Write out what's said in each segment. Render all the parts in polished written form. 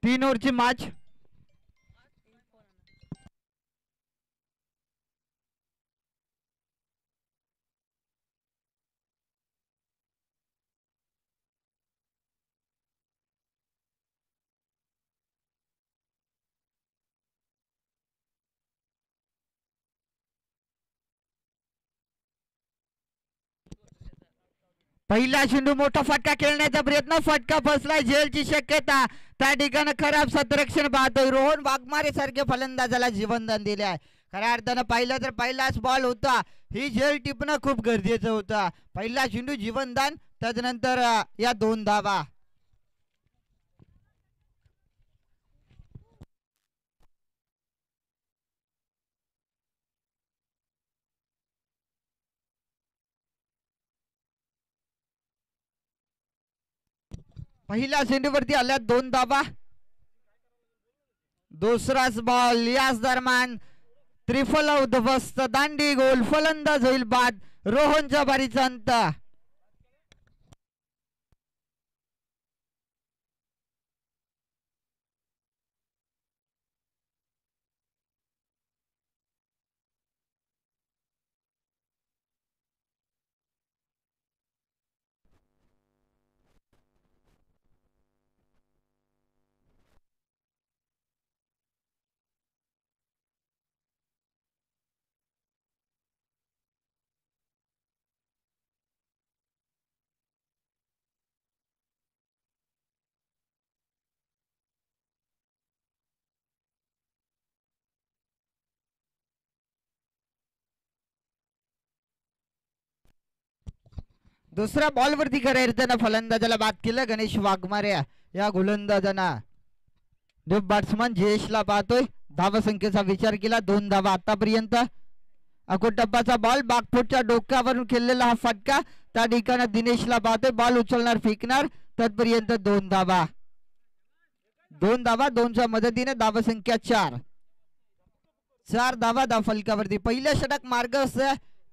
3 ओव्हरची match. पहिला चेंडू मोठा फटका खेळण्याचा प्रयत्न, फटका फसलाय, झेलची शक्यता. त्या ठिकाणी खराब सतरक्षण पाहतोय. रोहन वाघमारे सारखे फलंदाजाला जीवनदान दिले आहे. खऱ्या अर्थानं पाहिलं तर पहिलाच बॉल होता, ही झेल टिपणं खूप गरजेचं होतं. पहिला चेंडू जीवनदान, त्यानंतर या 2 धावा. पहिल्या चेंडूवरती आल्या 2 धावा. दुसराच बॉल, याच दरम्यान त्रिफला उद्ध्वस्त, दांडी गोल, फलंदाज होईल बाद. रोहनच्या बारीचा अंत. दुसऱ्या बॉलवरती खऱ्या अर्थानं फलंदाजाला बाद केलं गणेश वाघमारे या गोलंदाजांना. बॅट्समन जयेशला पाहतोय. धावसंख्येचा विचार केला, 2 धावा आतापर्यंत. अकोटप्पाचा बॉल, बागफुटच्या डोक्यावरून खेळलेला हा फटका. त्या ठिकाणी दिनेशला पाहतोय, बॉल उचलणार, फेकणार, तत्पर्यंत 2 धावा. 2 धावा, 2च्या मदतीने धावसंख्या 4. 4 धावा धावफलकावरती. पहिल्या षटक मार्ग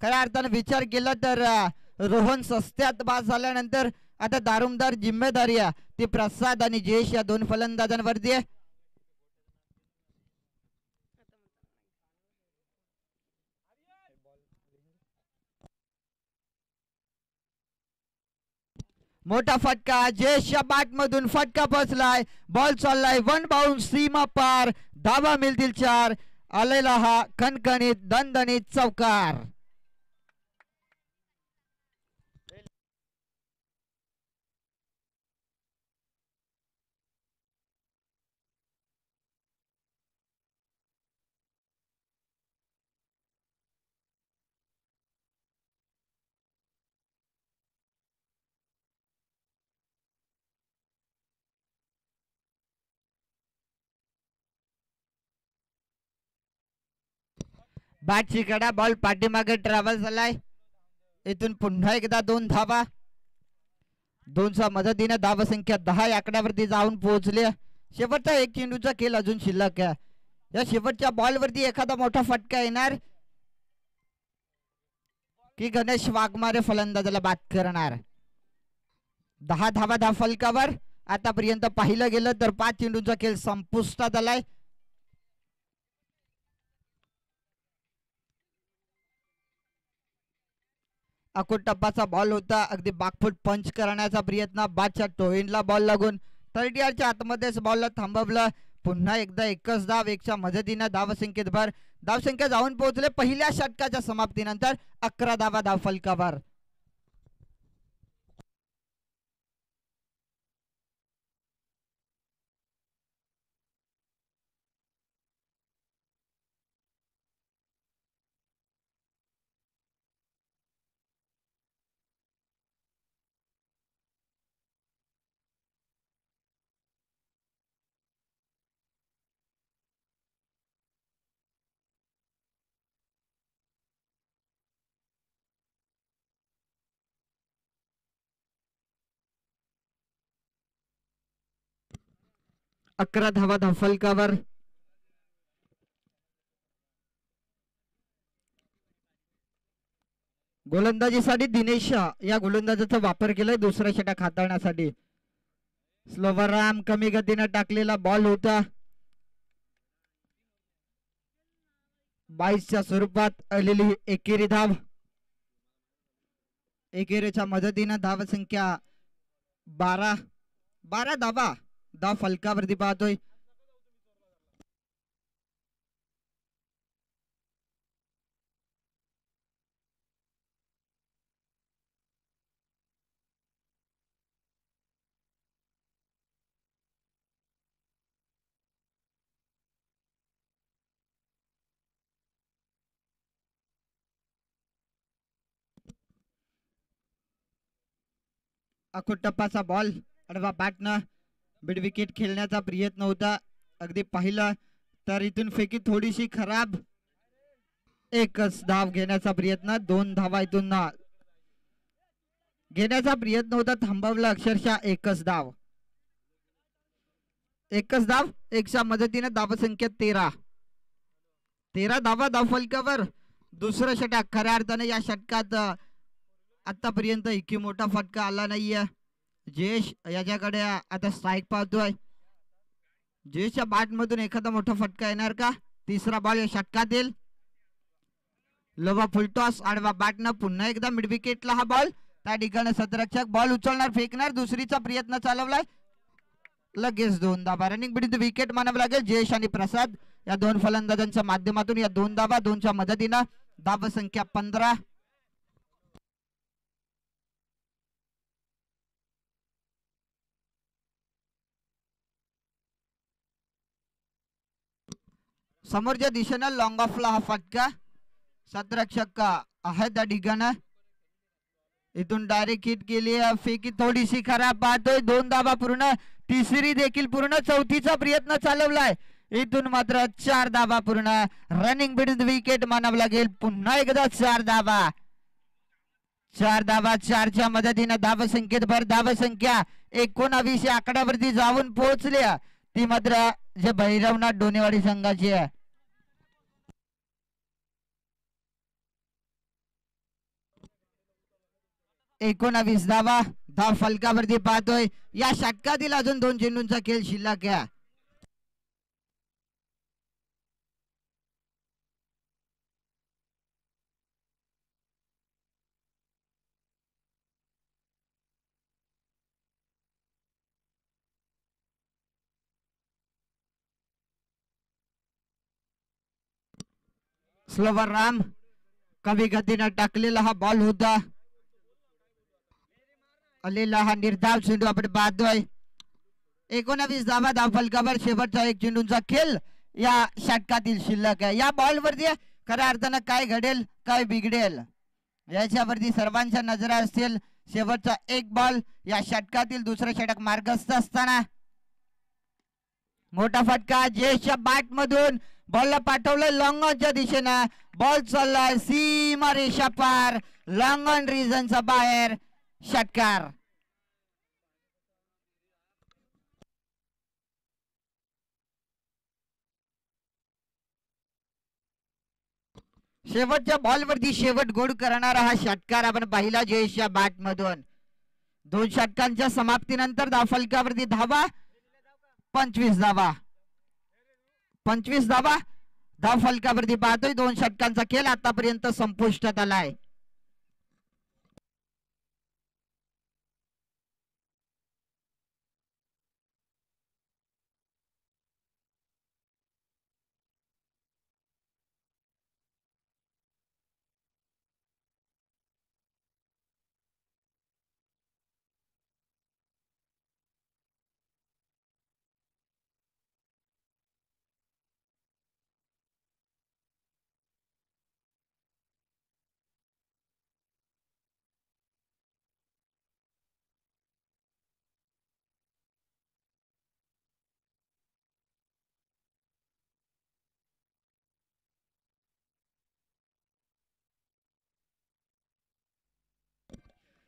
खऱ्या अर्थानं विचार केला तर रोहन सस्त्यात बाद झाल्यानंतर आता दारुमदार जिम्मेदारी ती प्रसाद आणि जयेश या 2 फलंदाजांवरती आहे. मोठा फटका, जयेशच्या बॅट मधून फटका पोचलाय, बॉल चाललाय, 1 बाउंस, सीमा पार, धावा मिळतील 4. आलेला हा खणखणीत दणदणीत चौकार. बॅटची कडा, बॉल पाठीमागे ट्रॅव्हल झालाय. इथून पुन्हा एकदा 2 धावा. 2च्या मदतीने धावसंख्या 10 आकड्यावरती जाऊन पोहोचली. शेवटचा 1 चेंडूचा खेळ अजून शिल्लक आहे. या शेवटच्या बॉलवरती एखादा मोठा फटका येणार की गणेश वाघमारे फलंदाजाला बाद करणार. 10 धावा धावफलकावर. आतापर्यंत पाहिलं गेलं तर 5 चेंडूचा खेळ संपुष्टात आलाय. अकोटप्पाचा बॉल होता, अगदी बागफूट पंच करण्याचा प्रयत्न, बादच्या टोईनला बॉल लागून 30 आतमध्येच बॉलला थांबवलं. पुन्हा एकदा एकच धाव, 1च्या मदतीने धावसंख्येत भर. धावसंख्या जाऊन पोहोचले पहिल्या षटकाच्या समाप्तीनंतर 11 धावा धावफलकावर. अकरा धावा धावफलकावर. गोलंदाजीसाठी दिनेश या गोलंदाजाचा वापर केलाय दुसरा षटक हाताळण्यासाठी. स्लोवर राम कमी गतीने टाकलेला बॉल होता. 22च्या स्वरूपात आलेली एकेरी धाव. एकेरीच्या मदतीने धाव संख्या 12 धावा धाव फलकावरती पाहतोय. अखोट टप्पाचा बॉल अडवा बॅटनं मिड विकेट खेळण्याचा प्रयत्न होता. अगदी पाहिलं तर इथून फेकी थोडीशी खराब. एकच धाव घेण्याचा प्रयत्न. 2 धावा इथून घेण्याचा प्रयत्न होता. थांबवला अक्षरशः. एकच धाव. एकच्या मदतीने धाव संख्या 13 धावा धाव फलकावर. दुसरं षटक. खऱ्या अर्थाने या षटकात आतापर्यंत इतकी मोठा फटका आला नाहीये. जयेश याच्याकडे आता स्ट्राईक पाहतोय. जयेशच्या बॅट मधून एखादा मोठा फटका येणार का? तिसरा बॉल या षटकातील. लोवा फुलटॉस आडवा बॅटनं पुन्हा एकदा मिड विकेटला हा बॉल. त्या ठिकाणी सतरक्षक बॉल उचलणार फेकणार. दुसरीचा प्रयत्न चालवलाय. लगेच 2 धावा. रनिंग बिटवीन द विकेट मानावं लागेल. जयेश आणि प्रसाद या 2 फलंदाजांच्या माध्यमातून या 2 धावा. 2च्या मदतीनं धाव संख्या 15. समोरच्या दिशेनं लॉंग ऑफला हा फटका. सतरक्षक आहे त्या ठिकाणी. इथून डायरेक्ट हिट केली. फेकी थोडीशी खराब पाहतोय. 2 धावा पूर्ण. तिसरी देखील पूर्ण. चौथीचा प्रयत्न चालवलाय. इथून मात्र 4 धावा पूर्ण. रनिंग बिटवीन द विकेट मानावं लागेल. पुन्हा एकदा 4 धावा. 4च्या मदतीनं धाव संख्येत भर. धाव संख्या 19 या आकड्यावरती जाऊन पोहोचल्या. ती मात्र जे भैरवनाथ डोनेवाडी संघाची आहे. 19 धावा धाव फलकावरती पाहतोय. या षटकातील अजून 2 चेंडूंचा खेळ शिल्लक आहे. स्लोवर राम कमी गतीने टाकलेला हा बॉल होता. आलेला हा निर्धाव चेंडू आपण पाहतोय. 19 धावा धाव फलकावर. शेवटचा 1 चेंडूंचा खेळ या षटकातील शिल्लक आहे. या बॉल वरती खऱ्या अर्थानं काय घडेल काय बिघडेल याच्यावरती सर्वांच्या नजरा असतील. शेवटचा 1 बॉल या षटकातील. दुसरं षटक मार्गस्थ असताना मोठा फटका. जयेशच्या बॅट मधून बॉलला पाठवलं लॉंग ऑनच्या दिशेनं. बॉल चाललाय सीमा रेषा पार. लॉंग ऑन रिजनचा बाहेर. षटकार. शेवटच्या बॉलवरती शेवट गोड करणारा हा षटकार आपण पाहिला जयेशच्या बॅट मधून. 2 षटकांच्या समाप्तीनंतर धाव फलकावरती धावा 25 धावा. 25 धावा धाव फलकावरती पाहतोय. 2 षटकांचा खेळ आतापर्यंत संपुष्टात आलाय.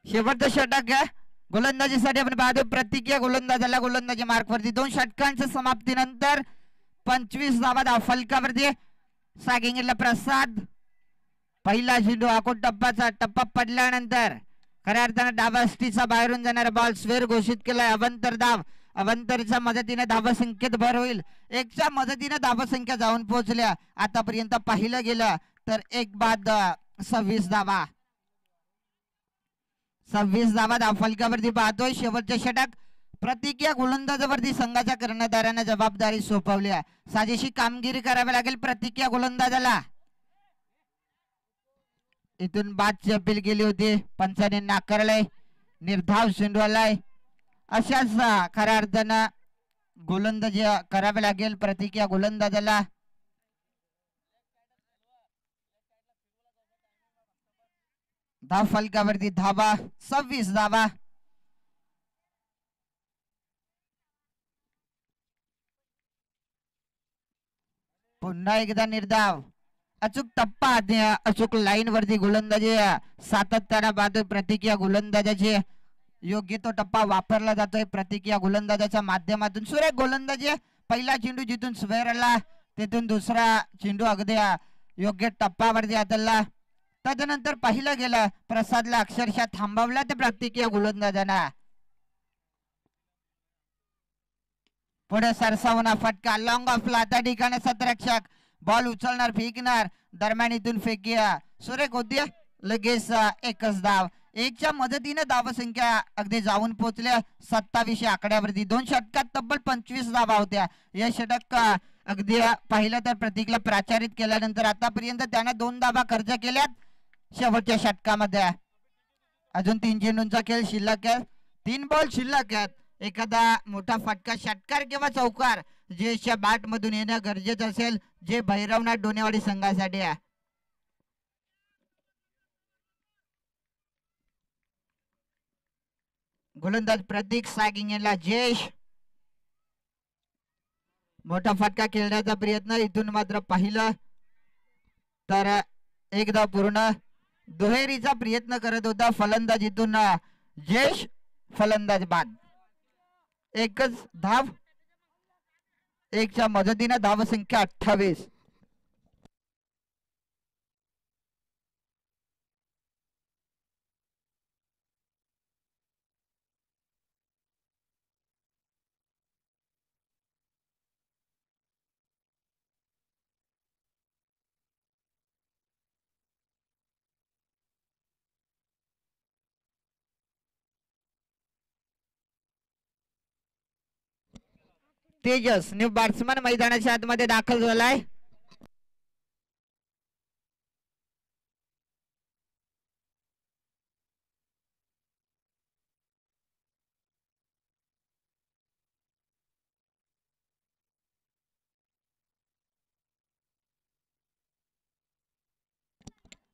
शेवटचं षटक आहे. गोलंदाजीसाठी आपण पाहतो. प्रत्येक गोलंदाजाला गोलंदाजी मार्कवरती 2 षटकांच्या समाप्तीनंतर 25 धावा धाव फलकावरती. सागिंगला प्रसाद. पहिला चेंडू आखोट टप्पाचा. टप्पा पडल्यानंतर खऱ्या अर्थानं डावा स्टीचा बाहेरून जाणारा बॉल स्वेर घोषित केलाय. अवंतर धाव अवंतरच्या मदतीने धावसंख्येत भर होईल. एकच्या मदतीने धावसंख्या जाऊन पोहोचल्या. आतापर्यंत पाहिलं गेलं तर 1 बाद 26 धावा. 26 धावा धावफलकावरती पाहतोय. शेवटचे षटक प्रतिक्रिया गोलंदाजावरती संघाच्या कर्णधाराने जबाबदारी सोपवली. साजेशी कामगिरी करावी लागेल प्रतिक्रिया गोलंदाजाला. इथून बादची अपील केली होती, पंचाने नाकारलंय. निर्धाव सिंधवालाय. अशाच खऱ्या अर्थानं गोलंदाजी करावे लागेल प्रतिक्रिया गोलंदाजाला. धाव फलकावरती धावा 26 धावा. पुन्हा एकदा निर्धाव. अचूक टप्पा अचूक लाईन वरती गोलंदाजी सातत्याने पाहतोय प्रतिक्रिया गोलंदाजाची. योग्य तो टप्पा वापरला जातोय प्रतिक्रिया गोलंदाजाच्या माध्यमातून. सुरेख गोलंदाजी. पहिला चेंडू जिथून स्वेरला तिथून दुसरा चेंडू अगदी योग्य टप्पावरती आदळला. त्यानंतर पाहिलं गेलं प्रसादला अक्षरशः थांबवला त्या प्रतिक्रिया गोलंदाजांना. पुढे सरसावना फटका लॉंग ऑफला. त्या ठिकाणी सतरक्षक बॉल उचलणार फेकणार. दरम्यान इथून फेकिया सुरेख होती. लगेच एकच धाव. एकच्या मदतीने धावसंख्या अगदी जाऊन पोहोचल्या 27 आकड्यावरती. 2 षटकात तब्बल 25 धावा होत्या. या षटक अगदी पाहिलं तर प्रतीकला प्राचारित केल्यानंतर आतापर्यंत त्याने 2 धावा खर्च केल्यात. शेवटच्या षटकामध्ये अजून 3 चेंडूंचा खेळ शिल्लक आहे. 3 बॉल शिल्लक आहेत. एखादा मोठा फटका षटकार किंवा चौकार जे बॅट मधून येणं गरजेचं असेल, जे भैरवनाथ डोनेवाडी संघासाठी आहे. गोलंदाज प्रतीक सागिंगेला जयेश. मोठा फटका खेळण्याचा प्रयत्न. इथून मात्र पाहिलं तर एकदा पूर्ण दुहेरीचा प्रयत्न करत होता फलंदाज. इथून जयेश फलंदाज बाद. एकच धाव. एकच्या मदतीने धावसंख्या 28. तेजस न्यू बॅट्समन मैदानाच्या आतमध्ये दाखल झालाय.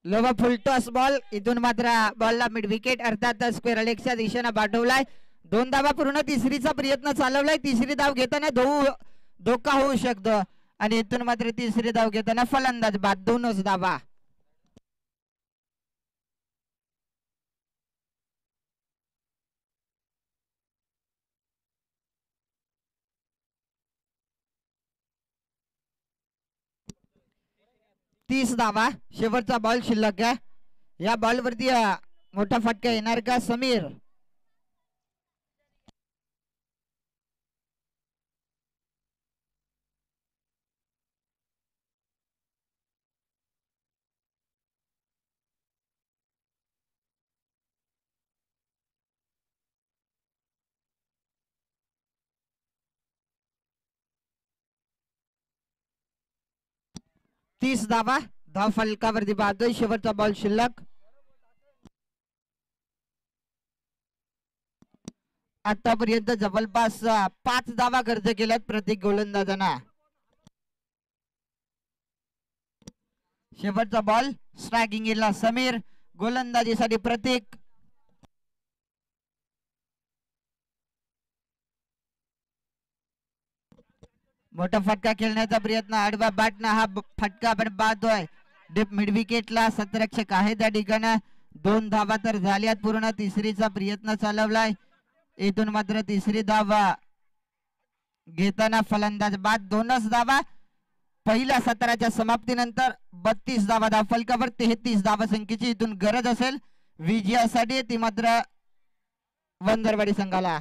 लोवा फुलटॉस बॉल. इथून मात्र बॉलला मिड विकेट अर्थात स्क्वेअर लेगच्या दिशेने पाठवलाय. 2 धावा पूर्ण. तिसरीचा प्रयत्न चालवलाय. तिसरी धाव घेताना धोका होऊ शकतो आणि इथून मात्र तिसरी धाव घेताना फलंदाज बाद. 2च धावा. तीस धावा. शेवटचा बॉल शिल्लक आहे. या बॉल वरती मोठा फटका येणार का समीर? तीस धावा. धाव फलकावरती पाहतोय. शेवटचा बॉल शिल्लक. आतापर्यंत जवळपास 5 धावा खर्च केल्यात प्रत्येक गोलंदाजांना. शेवटचा बॉल स्ट्रायकिंग ला समीर. गोलंदाजीसाठी प्रतीक. मोठा फटका खेळण्याचा प्रयत्न. आडवा बॅटना हा फटका आपण पाहतोय. डीप मिड विकेटला सतरक्षक आहे त्या ठिकाणी. 2 धावा तर झाल्यात पूर्ण. तिसरीचा प्रयत्न चालवलाय. इथून मात्र तिसरी धावा घेताना फलंदाज बाद. 2च धावा. पहिल्या सत्राच्या समाप्तीनंतर 32 धावा धाव फलकावर. 33 धावा संख्येची इथून गरज असेल विजयासाठी. ती मात्र वंदरवाडी संघाला.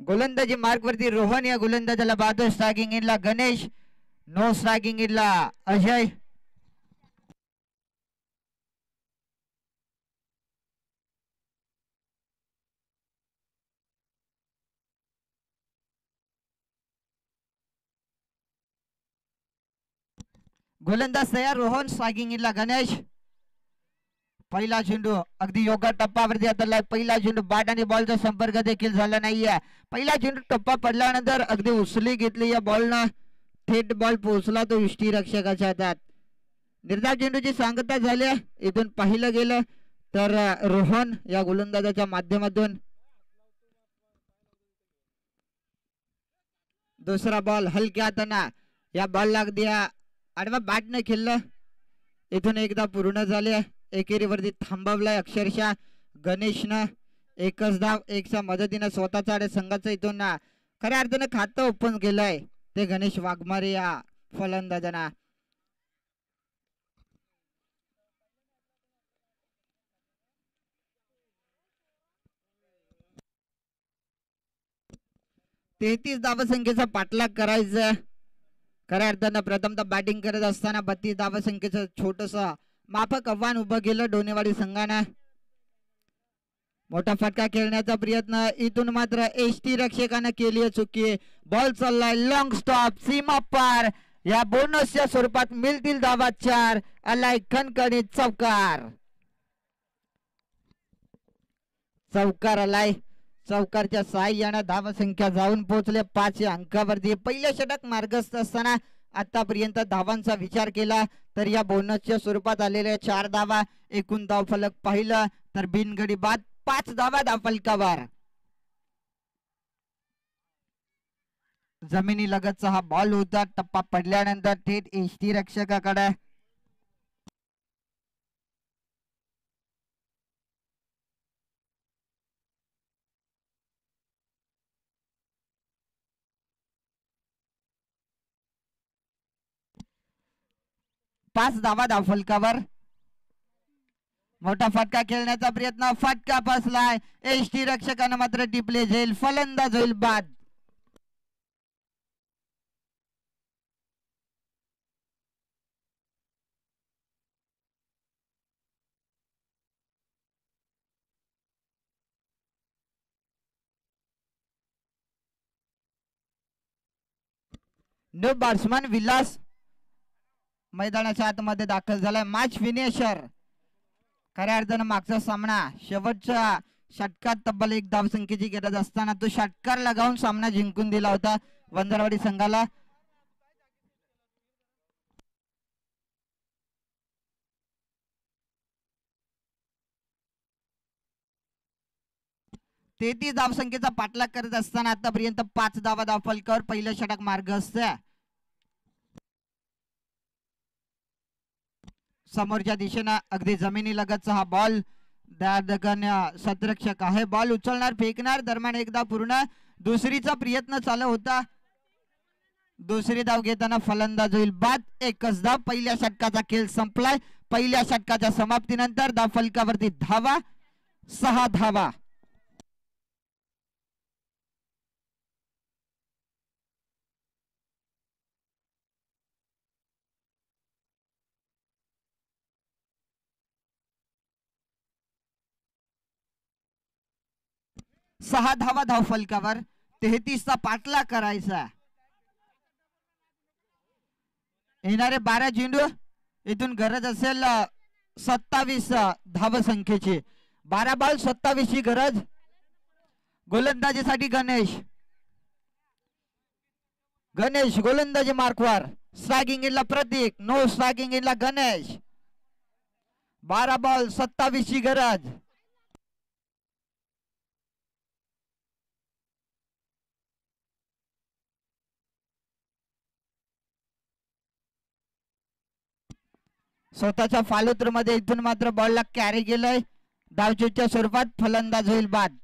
गोलंदाजी मार्क वरती रोहन या गोलंदाजाला बाद. स्ट्रायकिंग इनला गणेश. नो स्ट्रायकिंग इनला अजय. गोलंदाज तयार. रोहन. स्ट्रायकिंग इनला गणेश. पहिला चेंडू अगदी योग्य टप्पावरती आता. पहिला चेंडू बॅट आणि बॉलचा संपर्क देखील झाला नाहीये. पहिला चेंडू टप्पा पडल्यानंतर अगदी उसली घेतली या बॉलनं. थेट बॉल पोहोचला तो यष्टीरक्षकाच्या हातात. निर्धाव चेंडूची सांगता झाली. इथून पाहिलं गेलं तर रोहन या गोलंदाजाच्या माध्यमातून दुसरा बॉल हलक्या हाताना. या बॉलला अगदी आडवा बॅटने खेळलं. इथून एकदा पूर्ण झाले. एकेरीवरती थांबवलाय अक्षरशः गणेशनं. एकच धाव एकच्या मदतीनं स्वतःच्या संघाचं इथून खऱ्या अर्थानं खातं ओपन केलंय ते गणेश वाघमारे या फलंदाजांना. तेहतीस धावसंख्येचा पाठलाग करायचा. खऱ्या अर्थानं प्रथमतः बॅटिंग करत असताना 32 धावसंख्येचं छोटस माफक आव्हान उभं केलं डोनेवाडी संघानं. मोठा फटका खेळण्याचा प्रयत्न. इथून मात्र एसटी रक्षकानं केली चुकी. बॉल चाललाय लॉंग स्टॉप सीमा पार. या बोनसच्या स्वरूपात मिळतील धावा 4. आलाय खणखणीत चौकार. चौकार आलाय. चौकारच्या साहाय्यानं धावसंख्या जाऊन पोहोचले 5 या अंकावरती. पहिल्या षटक मार्गस्थ असताना आतापर्यंत धावांचा विचार केला तर या बोनसच्या स्वरूपात आलेल्या 4 धावा. एकूण धाव फलक पाहिलं तर बिनगडी बाद 5 धावा धावफलकावर. जमिनी लगतचा हा बॉल होता. टप्पा पडल्यानंतर थेट एसटी रक्षकाकडे. पाच धावा धावफलकावर. मोठा फटका खेळण्याचा प्रयत्न. फटका फसलाय. एसटी रक्षकानं मात्र टिपले जाईल. फलंदाज होईल बाद. नो बॅट्समन विलास मैदानाच्या आतमध्ये दाखल झालाय. Match finisher. खऱ्या अर्थानं मागचा सामना शेवटच्या षटकात तब्बल 1 धावसंख्येची गरज असताना तो षटकार लगावून सामना जिंकून दिला होता वंजारवाडी संघाला. तेहतीस धावसंख्येचा पाठलाग करत असताना आतापर्यंत 5 धावा धावफलकावर. पहिलं षटक मार्गस्थ. समोरच्या दिशेनं अगदी जमिनी लगतचा हा बॉल. सतरक्षक आहे. बॉल उचलणार फेकणार दरम्यान एकदा पूर्ण. दुसरीचा प्रयत्न चालू होता. दुसरी धाव घेताना फलंदाज होईल बाद. एकच धाव. पहिल्या षटकाचा खेळ संपलाय. पहिल्या षटकाच्या समाप्तीनंतर धावफलकावरती धावा 6 धावा. सहा धावा धावफलकावर. 33चा पाठलाग करायचा. येणारे 12 चेंडू. इथून गरज असेल 27 धावसंख्येची. 12 बॉल 27 ची गरज. गोलंदाजीसाठी गणेश. गणेश गोलंदाजी मार्कवर. स्ट्रायकिंग इनला प्रतीक. नो स्ट्रायकिंग इनला गणेश. 12 बॉल 27 ची गरज. स्वतःच्या फॉलोथ्रू मध्ये इथून मात्र बॉलला कॅरी केलंय. धावचूकच्या स्वरूपात फलंदाज होईल बाद.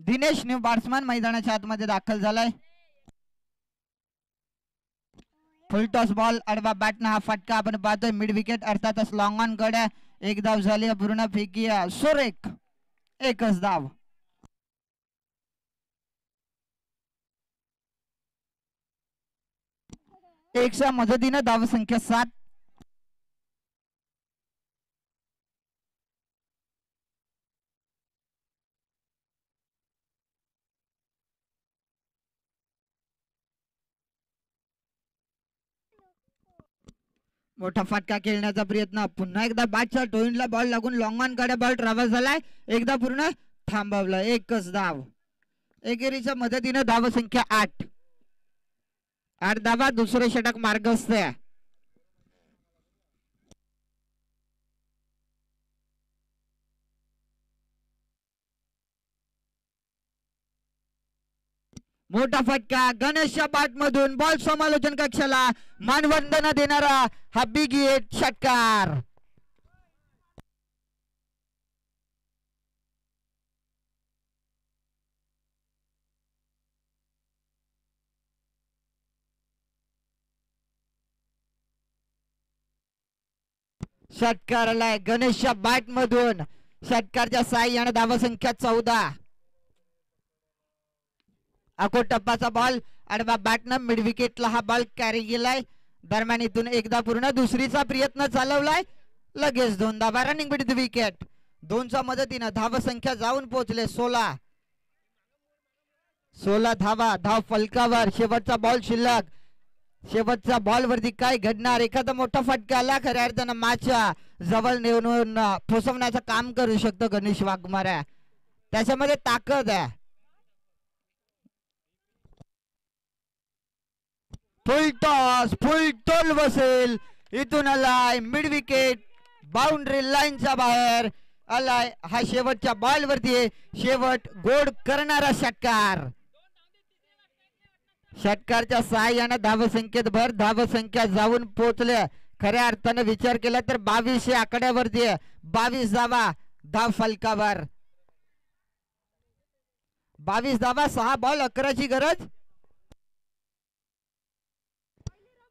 दिनेश न्यू बॅट्समन मैदानाच्या आतमध्ये दाखल झालाय. फुल टॉस बॉल आडवा बॅटनं हा फटका आपण पाहतोय. मिड विकेट अर्थातच लॉंग ऑन गड्या. एक धाव झाली पूर्ण फेकी सुरेख. एकच धाव. एकच्या मदतीनं धाव संख्या 7. मोठा फटका खेळण्याचा प्रयत्न. पुन्हा एकदा बॅटच्या टोईनला बॉल लागून लॉंग ऑन कडे बॉल ट्रॅव्हल झालाय. एकदा पूर्ण थांबवलं. एकच धाव. एकेरीच्या मदतीनं धाव संख्या 8. 8 धावा. दुसरे षटक मार्गस्थ आहे. मोठा फटका गणेशच्या बॅट मधून. बॉल समालोचन कक्षाला मानवंदना देणारा हा बिग हिट षटकार. षटकार आलाय गणेशच्या बॅट मधून. षटकारच्या साह्याने धाव संख्या 14. अकोट टप्पाचा बॉल आडवा बॅटनं मिड विकेटला हा बॉल कॅरी केलाय. दरम्यान इथून एकदा पूर्ण दुसरीचा प्रयत्न चालवलाय. लगेच 2 धावा. Running bit wicket. 2च्या मदतीनं धाव संख्या जाऊन पोहोचले 16. 16 धावा. धाव फलकावर. शेवटचा बॉल शिल्लक. शेवटच्या बॉल वरती काय घडणार. एखादा मोठा फटका आला खऱ्या अर्थानं मॅचच्या जवळ नेऊन पोचवण्याचं काम करू शकतो गणेश वाघमारे. त्याच्यामध्ये ताकद आहे. फुल टॉस. फुल टोल बसेल. इथून आलाय मिड विकेट. बाउंड्री लाईनच्या बाहेर आलाय. हा शेवटच्या बॉल वरती शेवट गोड करणारा षटकार. षटकारच्या सहाय्याने धाव संख्येत भर. धाव संख्या जाऊन पोहोचले. खऱ्या अर्थाने विचार केला तर 22 या आकड्यावरती 22 धावा. धाव फलकावर. 22 धावा. 6 बॉल 11ची गरज.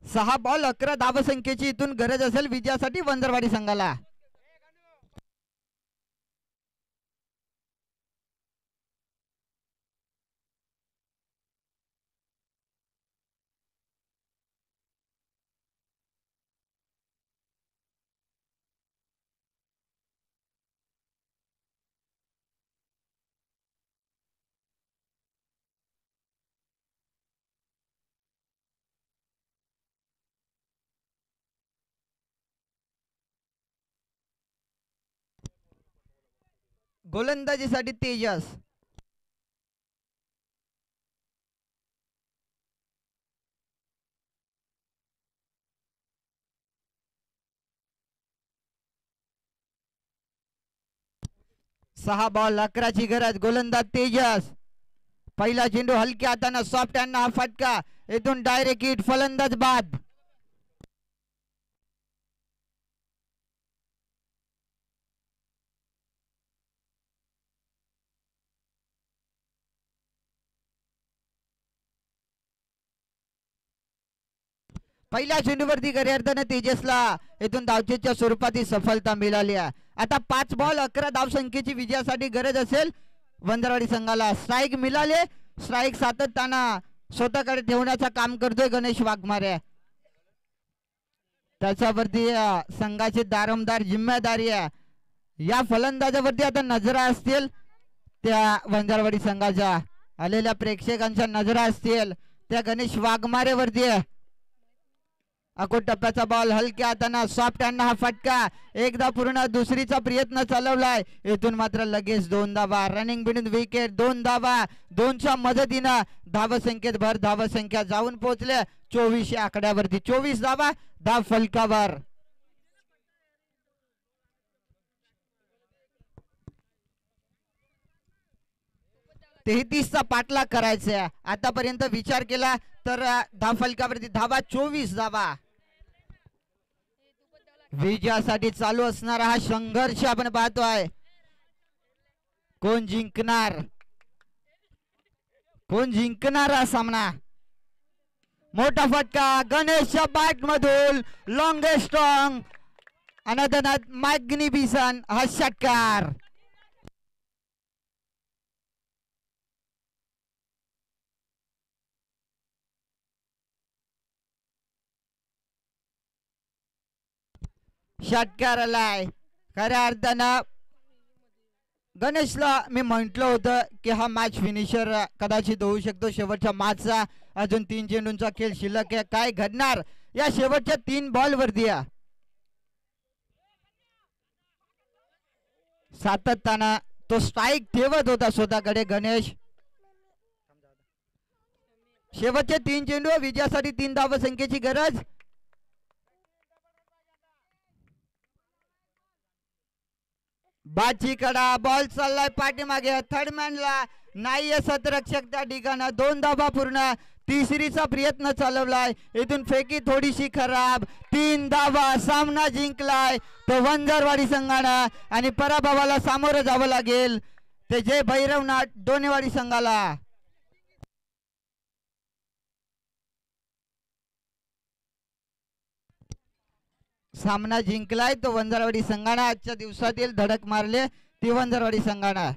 6 बॉल 11 धाव संख्येची इथून गरज असेल विजयासाठी वंजरवाडी संघाला. गोलंदाजीसाठी तेजस. सहा बॉल 11ची गरज. गोलंदाज तेजस. पहिला चेंडू हलक्या हाताने सॉफ्ट हँड हा फटका. इथून डायरेक्ट हिट. फलंदाज बाद. पहिल्या चेंडूवरती खऱ्या अर्थाने तेजसला इथून धावचेच्या स्वरूपात ही सफलता मिळाली आहे. आता 5 बॉल 11 धावसंख्येची विजयासाठी गरज असेल वंजरवाडी संघाला. स्ट्राईक मिळाले. स्ट्राईक सातत्यानं स्वतःकडे ठेवण्याचं काम करतोय गणेश वाघमारे. त्याच्यावरती संघाची दारोमदार जिम्मेदारी आहे. या फलंदाजावरती आता नजरा असतील त्या वंजरवाडी संघाच्या. आलेल्या प्रेक्षकांच्या नजरा असतील त्या गणेश वाघमारे वरती आहे. अकोट टप्प्याचा बॉल हलक्या हाताना सॉफ्ट हँड हा फटका. एकदा पूर्ण दुसरीचा प्रयत्न चालवलाय. इथून मात्र लगेच 2 धावा. Running between wicket. 2 धावा. 2च्या मदतीनं धाव संख्येत भर. धाव संख्या जाऊन पोहोचले 24 या आकड्यावरती. 24 धावा. धाव फलकावर. चा पाठलाग करायचा. आतापर्यंत विचार केला तर धाव फलकावरती धावा 24 धावा. विजयासाठी चालू असणारा हा संघर्ष आपण पाहतोय. कोण जिंकणार कोण जिंकणार हा सामना? मोठा फटका गणेशच्या बॅट मधून लॉंगेस्ट स्ट्रॉंग अनदनात मॅग्निफिसन हा षटकार. षटकार आलाय. खऱ्या अर्थानं गणेशला मी म्हटलं होतं की हा मॅच फिनिशर कदाचित होऊ शकतो. शेवटच्या मॅचचा अजून 3 चेंडूंचा खेळ शिल्लक आहे. काय घडणार या शेवटच्या 3 बॉल वरती? सातत्यानं तो स्ट्राईक ठेवत होता स्वतःकडे गणेश. शेवटचे 3 चेंडू विजयासाठी 3 धावसंख्येची गरज. बाची कडा बॉल चाललाय पाठीमागे थर्डमॅनला नाही सतरक्षक त्या ठिकाणी 2 धावा पूर्ण. तिसरीचा प्रयत्न चालवलाय इथून फेकी थोडीशी खराब. 3 धावा सामना जिंकलाय तो वंजारवाडी संघानं आणि पराभवाला सामोरं जावं लागेल ते जय भैरवनाथ डोनेवाडी संघाला. सामना जिंकलाय तो वंजारवाडी संघानं. आजच्या दिवसातील धडक मारले ती वंजारवाडी संघानं.